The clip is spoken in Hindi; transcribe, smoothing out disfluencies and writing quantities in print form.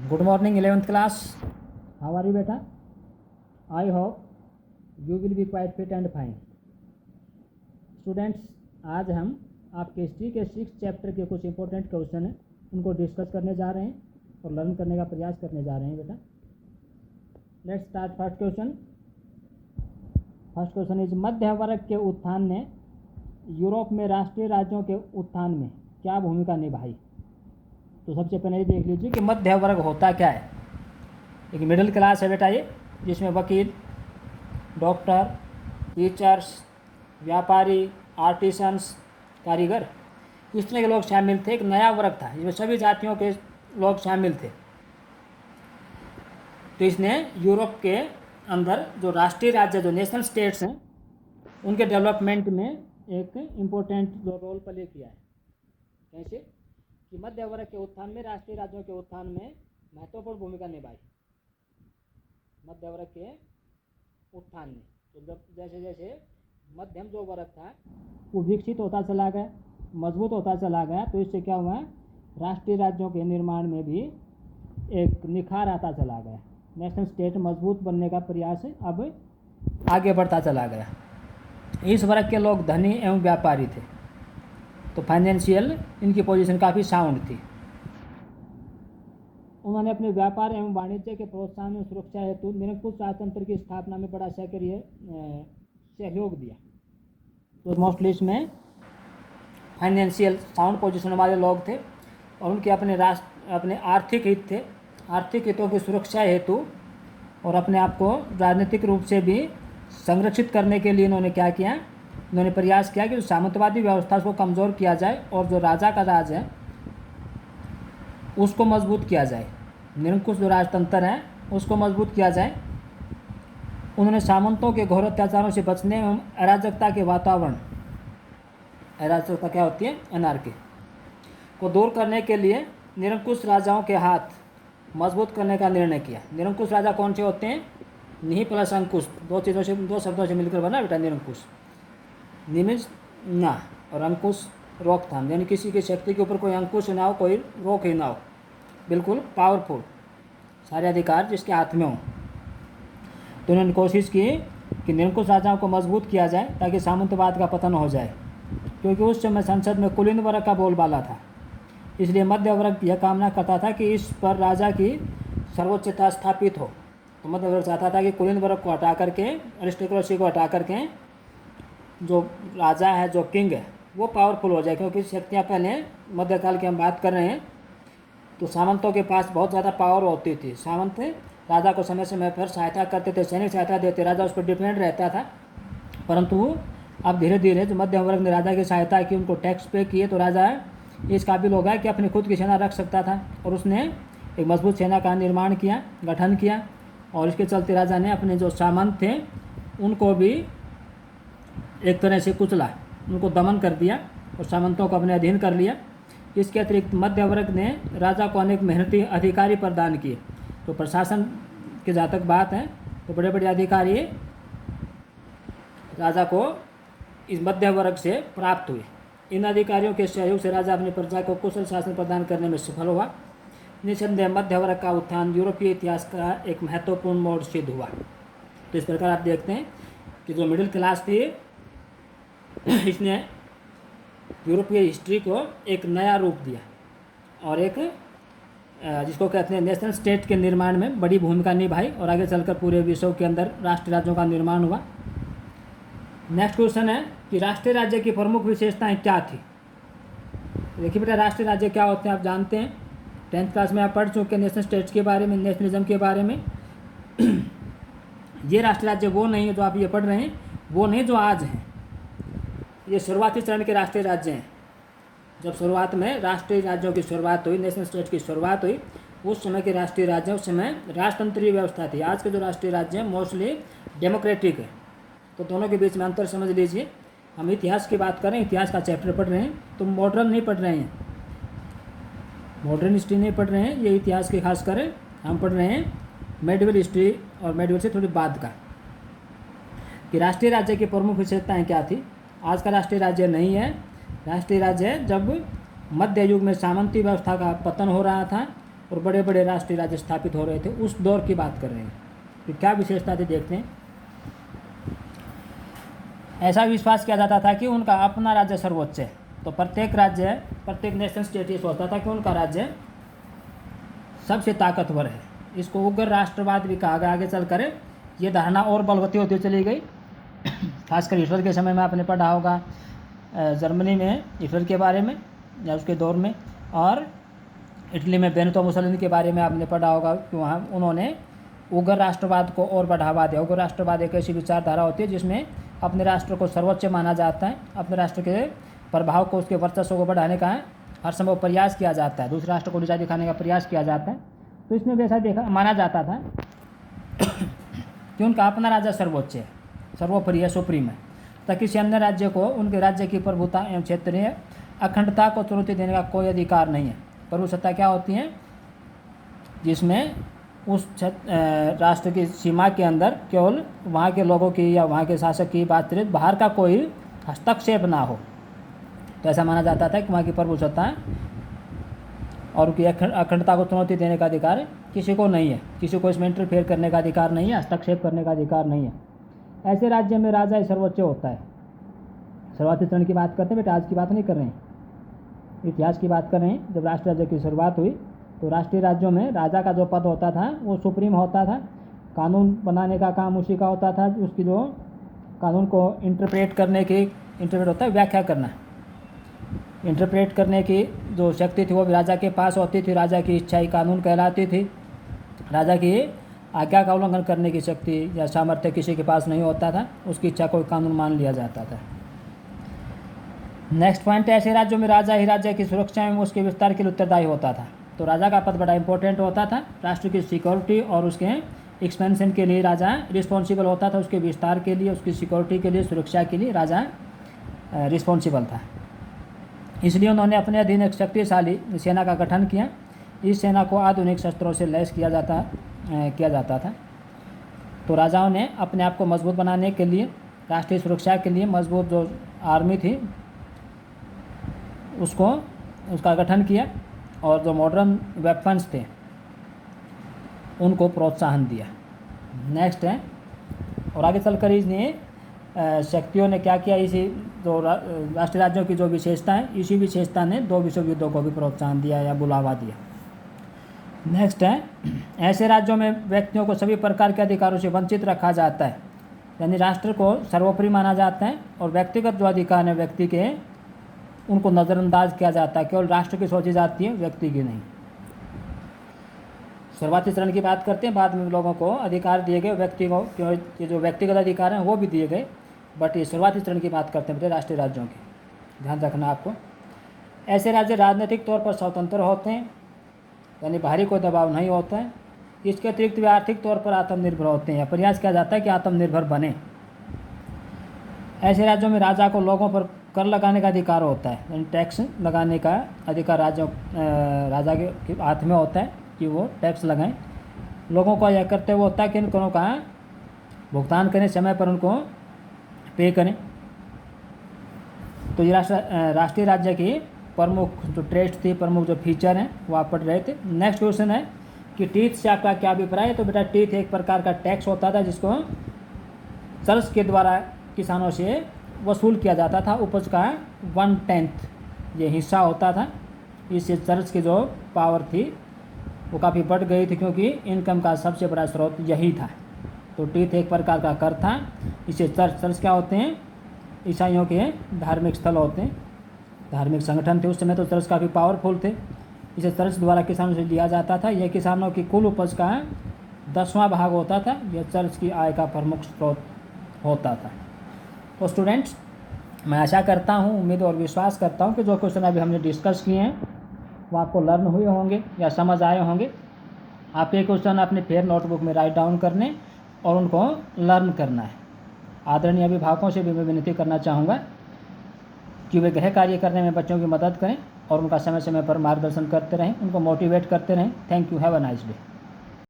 Good morning 11th class. How are you बेटा? I hope you will be quite fit and fine. Students, आज हम आपके हिस्ट्री के 6th चैप्टर के कुछ इंपॉर्टेंट क्वेश्चन हैं उनको डिस्कस करने जा रहे हैं और लर्न करने का प्रयास करने जा रहे हैं बेटा। Let's start first question. First question is मध्य वर्ग के उत्थान ने यूरोप में राष्ट्रीय राज्यों के उत्थान में क्या भूमिका निभाई? तो सबसे पहले ये देख लीजिए कि मध्य वर्ग होता क्या है। एक मिडिल क्लास है बेटा ये, जिसमें वकील, डॉक्टर, टीचर्स, व्यापारी, आर्टिसंस, कारीगर, इस तरह के लोग शामिल थे। एक नया वर्ग था जिसमें सभी जातियों के लोग शामिल थे। तो इसने यूरोप के अंदर जो राष्ट्रीय राज्य, जो नेशनल स्टेट्स हैं, उनके डेवलपमेंट में एक इम्पोर्टेंट रोल प्ले किया है। कैसे कि मध्य वर्ग के उत्थान में, राष्ट्रीय राज्यों के उत्थान में महत्वपूर्ण भूमिका निभाई। मध्य वर्ग के उत्थान में तो जब जैसे जैसे मध्यम जो वर्ग था वो विकसित होता चला गया, मजबूत होता चला गया, तो इससे क्या हुआ, राष्ट्रीय राज्यों के निर्माण में भी एक निखार आता चला गया। नेशनल स्टेट मजबूत बनने का प्रयास अब आगे बढ़ता चला गया। इस वर्ग के लोग धनी एवं व्यापारी थे, तो फाइनेंशियल इनकी पोजीशन काफ़ी साउंड थी। उन्होंने अपने व्यापार एवं वाणिज्य के प्रोत्साहन और सुरक्षा हेतु निरंकुश राजतंत्र की स्थापना में बड़ा सक्रिय सहयोग दिया। तो मोस्टली इसमें फाइनेंशियल साउंड पोजीशन वाले लोग थे और उनके अपने आर्थिक हित थे। आर्थिक हितों की सुरक्षा हेतु और अपने आप को राजनीतिक रूप से भी संरक्षित करने के लिए इन्होंने क्या किया, उन्होंने प्रयास किया कि सामंतवादी व्यवस्था को कमज़ोर किया जाए और जो राजा का राज है उसको मजबूत किया जाए, निरंकुश जो राजतंत्र है उसको मजबूत किया जाए। उन्होंने सामंतों के घोर अत्याचारों से बचने एवं अराजकता के वातावरण, अराजकता क्या होती है, एनार्की, को दूर करने के लिए निरंकुश राजाओं के हाथ मजबूत करने का निर्णय किया। निरंकुश राजा कौन से होते हैं? निहि प्लस अंकुश, दो शब्दों से मिलकर बना बेटा निरंकुश। निमिष ना और अंकुश रोकथाम, यानी किसी की शक्ति के ऊपर कोई अंकुश ना हो, कोई रोक ही ना हो, बिल्कुल पावरफुल, सारे अधिकार जिसके हाथ में हो। तो उन्होंने कोशिश की कि निरंकुश राजाओं को मजबूत किया जाए ताकि सामंतवाद का पतन हो जाए, क्योंकि उस समय संसद में कुलीन वर्ग का बोलबाला था। इसलिए मध्य वर्ग यह कामना करता था कि इस पर राजा की सर्वोच्चता स्थापित हो। तो मध्य वर्ग चाहता था कि कुलीन वर्ग को हटा करके, अरिस्टोक्रेसी को हटा करके जो राजा है, जो किंग है, वो पावरफुल हो जाए। क्योंकि शक्तियाँ पहले मध्यकाल की हम बात कर रहे हैं तो सामंतों के पास बहुत ज़्यादा पावर होती थी। सामंत राजा को समय समय पर सहायता करते थे, सैनिक सहायता देते, राजा उस पर डिपेंड रहता था। परंतु अब धीरे धीरे जो मध्यम वर्ग ने राजा की सहायता की, उनको टैक्स पे किए, तो राजा इस काबिल हो गया कि अपनी खुद की सेना रख सकता था और उसने एक मजबूत सेना का निर्माण किया, गठन किया। और इसके चलते राजा ने अपने जो सामंत थे उनको भी एक तरह से कुचला, उनको दमन कर दिया और सामंतों को अपने अधीन कर लिया। इसके अतिरिक्त मध्य वर्ग ने राजा को अनेक मेहनती अधिकारी प्रदान किए। तो प्रशासन की जहाँ तक बात है तो बड़े बड़े अधिकारी राजा को इस मध्य वर्ग से प्राप्त हुए। इन अधिकारियों के सहयोग से राजा अपनी प्रजा को कुशल शासन प्रदान करने में सफल हुआ। निसंदेह मध्य वर्ग का उत्थान यूरोपीय इतिहास का एक महत्वपूर्ण मोड़ सिद्ध हुआ। तो इस प्रकार आप देखते हैं कि जो मिडिल क्लास थी इसने यूरोपीय हिस्ट्री को एक नया रूप दिया और एक जिसको कहते हैं नेशनल स्टेट के निर्माण में बड़ी भूमिका निभाई और आगे चलकर पूरे विश्व के अंदर राष्ट्रीय राज्यों का निर्माण हुआ। नेक्स्ट क्वेश्चन है कि राष्ट्रीय राज्य की प्रमुख विशेषताएं क्या थी? देखिए बेटा, राष्ट्रीय राज्य क्या होते हैं आप जानते हैं, 10th क्लास में आप पढ़ चुके हैं नेशनल स्टेट्स के बारे में, नेशनलिज्म के बारे में। ये राष्ट्रीय राज्य वो नहीं है जो आप ये पढ़ रहे हैं, वो नहीं जो आज हैं। ये शुरुआती चरण के राष्ट्रीय राज्य हैं। जब शुरुआत में राष्ट्रीय राज्यों की शुरुआत हुई, नेशनल स्टेट की शुरुआत हुई, उस समय के राष्ट्रीय राज्य, उस समय राजतंत्रीय व्यवस्था थी। आज के जो राष्ट्रीय राज्य हैं मोस्टली डेमोक्रेटिक है। तो दोनों के बीच में अंतर समझ लीजिए। हम इतिहास की बात करें, इतिहास का चैप्टर पढ़ रहे हैं, तो मॉडर्न नहीं पढ़ रहे हैं, मॉडर्न हिस्ट्री नहीं पढ़ रहे हैं, ये इतिहास की खास कर हम पढ़ रहे हैं मेडिवल हिस्ट्री और मेडिवल से थोड़ी बाद का, कि राष्ट्रीय राज्य की प्रमुख विशेषताएं क्या थी। आज का राष्ट्रीय राज्य नहीं है। राष्ट्रीय राज्य जब मध्य युग में सामंती व्यवस्था का पतन हो रहा था और बड़े बड़े राष्ट्रीय राज्य स्थापित हो रहे थे, उस दौर की बात कर रहे हैं। तो क्या विशेषता थी देखते हैं। ऐसा विश्वास किया जाता था कि उनका अपना राज्य सर्वोच्च है। तो प्रत्येक राज्य, प्रत्येक नेशन स्टेट ये सोचता था कि उनका राज्य सबसे ताकतवर है। इसको उग्र राष्ट्रवाद भी कहा गया। आगे चलकर ये धारणा और बलवती होती चली गई। खासकर हिटलर के समय में आपने पढ़ा होगा जर्मनी में हिटलर के बारे में या उसके दौर में, और इटली में बेनितो मुसोलिनी के बारे में आपने पढ़ा होगा कि वहाँ उन्होंने उग्र राष्ट्रवाद को और बढ़ावा दिया। उग्र राष्ट्रवाद एक ऐसी विचारधारा होती है जिसमें अपने राष्ट्र को सर्वोच्च माना जाता है, अपने राष्ट्र के प्रभाव को, उसके वर्चस्व को बढ़ाने का हर संभव प्रयास किया जाता है, दूसरे राष्ट्र को नीचा दिखाने का प्रयास किया जाता है। तो इसमें भी ऐसा देखा माना जाता था कि उनका अपना राज्य सर्वोच्च है, सर्वोपरि है, सुप्रीम है, तथा किसी अन्य राज्य को उनके राज्य की प्रभुता एवं क्षेत्रीय अखंडता को चुनौती देने का कोई अधिकार नहीं है। प्रभुसत्ता क्या होती है? जिसमें उस राष्ट्र की सीमा के अंदर केवल वहाँ के लोगों की या वहाँ के शासक की बातचीत, बाहर का कोई हस्तक्षेप ना हो। तो ऐसा माना जाता था कि वहाँ की प्रभुसत्ता और उनकी अखंडता को चुनौती देने का अधिकार किसी को नहीं है, किसी को इसमें इंटरफेयर करने का अधिकार नहीं है, हस्तक्षेप करने का अधिकार नहीं है। ऐसे राज्य में राजा ही सर्वोच्च होता है। शुरुआती चरण की बात करते हैं बेटा, आज की बात नहीं कर रहे हैं, इतिहास की बात कर रहे हैं। जब राष्ट्र राज्य की शुरुआत हुई तो राष्ट्रीय राज्यों में राजा का जो पद होता था वो सुप्रीम होता था। कानून बनाने का काम उसी का होता था, उसकी जो कानून को इंटरप्रेट करने की, इंटरप्रेट होता है व्याख्या करना, इंटरप्रेट करने की जो शक्ति थी वो भी राजा के पास होती थी। राजा की इच्छा ही कानून कहलाती थी। राजा की आज्ञा का उल्लंघन करने की शक्ति या सामर्थ्य किसी के पास नहीं होता था, उसकी इच्छा को कानून मान लिया जाता था। नेक्स्ट पॉइंट, ऐसे राज्यों में राजा ही राज्य की सुरक्षा एवं उसके विस्तार के लिए उत्तरदायी होता था। तो राजा का पद बड़ा इंपॉर्टेंट होता था। राष्ट्र की सिक्योरिटी और उसके एक्सपेंशन के लिए राजा रिस्पॉन्सिबल होता था, उसके विस्तार के लिए, उसकी सिक्योरिटी के लिए, सुरक्षा के लिए राजा रिस्पॉन्सिबल था। इसलिए उन्होंने अपने अधीन एक शक्तिशाली सेना का गठन किया। इस सेना को आधुनिक शस्त्रों से लैस किया जाता था। तो राजाओं ने अपने आप को मजबूत बनाने के लिए, राष्ट्रीय सुरक्षा के लिए मजबूत जो आर्मी थी उसका गठन किया, और जो मॉडर्न वेपन्स थे उनको प्रोत्साहन दिया। नेक्स्ट है, और आगे चलकर इसने शक्तियों ने क्या किया, इसी जो राष्ट्रीय राज्यों की जो विशेषता है, इसी विशेषता ने 2 विश्व युद्धों को भी प्रोत्साहन दिया या बुलावा दिया। नेक्स्ट है, ऐसे राज्यों में व्यक्तियों को सभी प्रकार के अधिकारों से वंचित रखा जाता है, यानी राष्ट्र को सर्वोपरि माना जाता है और व्यक्तिगत जो अधिकार है व्यक्ति के, उनको नज़रअंदाज किया जाता है। केवल राष्ट्र की सोची जाती है, व्यक्ति की नहीं। शुरुआती चरण की बात करते हैं, बाद में लोगों को अधिकार दिए गए, व्यक्ति को ये जो व्यक्तिगत अधिकार हैं वो भी दिए गए, बट ये शुरुआती चरण की बात करते हैं राष्ट्रीय राज्यों की, ध्यान रखना आपको। ऐसे राज्य राजनीतिक तौर पर स्वतंत्र होते हैं, यानी बाहरी कोई दबाव नहीं होता है। इसके अतिरिक्त वे आर्थिक तौर पर आत्मनिर्भर होते हैं, या प्रयास किया जाता है कि आत्मनिर्भर बने। ऐसे राज्यों में राजा को लोगों पर कर लगाने का अधिकार होता है, यानी टैक्स लगाने का अधिकार राजा के हाथ में होता है कि वो टैक्स लगाएं। लोगों को यह करते हुए होता है कि इन करों का भुगतान करें, समय पर उनको पे करें। तो ये राष्ट्रीय राज्य की प्रमुख जो ट्रेस्ट थी, प्रमुख जो फीचर हैं वो आप पढ़ रहे थे। नेक्स्ट क्वेश्चन है कि टीथ से आपका क्या अभिप्राय है? तो बेटा टीथ एक प्रकार का टैक्स होता था जिसको चर्च के द्वारा किसानों से वसूल किया जाता था। उपज का 1/10 ये हिस्सा होता था। इससे चर्च की जो पावर थी वो काफ़ी बढ़ गई थी, क्योंकि इनकम का सबसे बड़ा स्रोत यही था। तो टीथ एक प्रकार का कर था। इसे चर्च क्या होते हैं? ईसाइयों के धार्मिक स्थल होते हैं, धार्मिक संगठन थे। उस समय तो चर्च काफ़ी पावरफुल थे। इसे चर्च द्वारा किसानों से लिया जाता था। यह किसानों की कुल उपज का 10वां भाग होता था। यह चर्च की आय का प्रमुख स्रोत होता था। तो स्टूडेंट्स, मैं आशा करता हूँ, उम्मीद और विश्वास करता हूँ कि जो क्वेश्चन अभी हमने डिस्कस किए हैं वो आपको लर्न हुए होंगे या समझ आए होंगे। आप ये क्वेश्चन अपने फेयर नोटबुक में राइट डाउन करने और उनको लर्न करना है। आदरणीय अभिभावकों से भी मैं विनती करना चाहूँगा कि वे गृह कार्य करने में बच्चों की मदद करें और उनका समय समय पर मार्गदर्शन करते रहें, उनको मोटिवेट करते रहें। Thank you, have a nice day.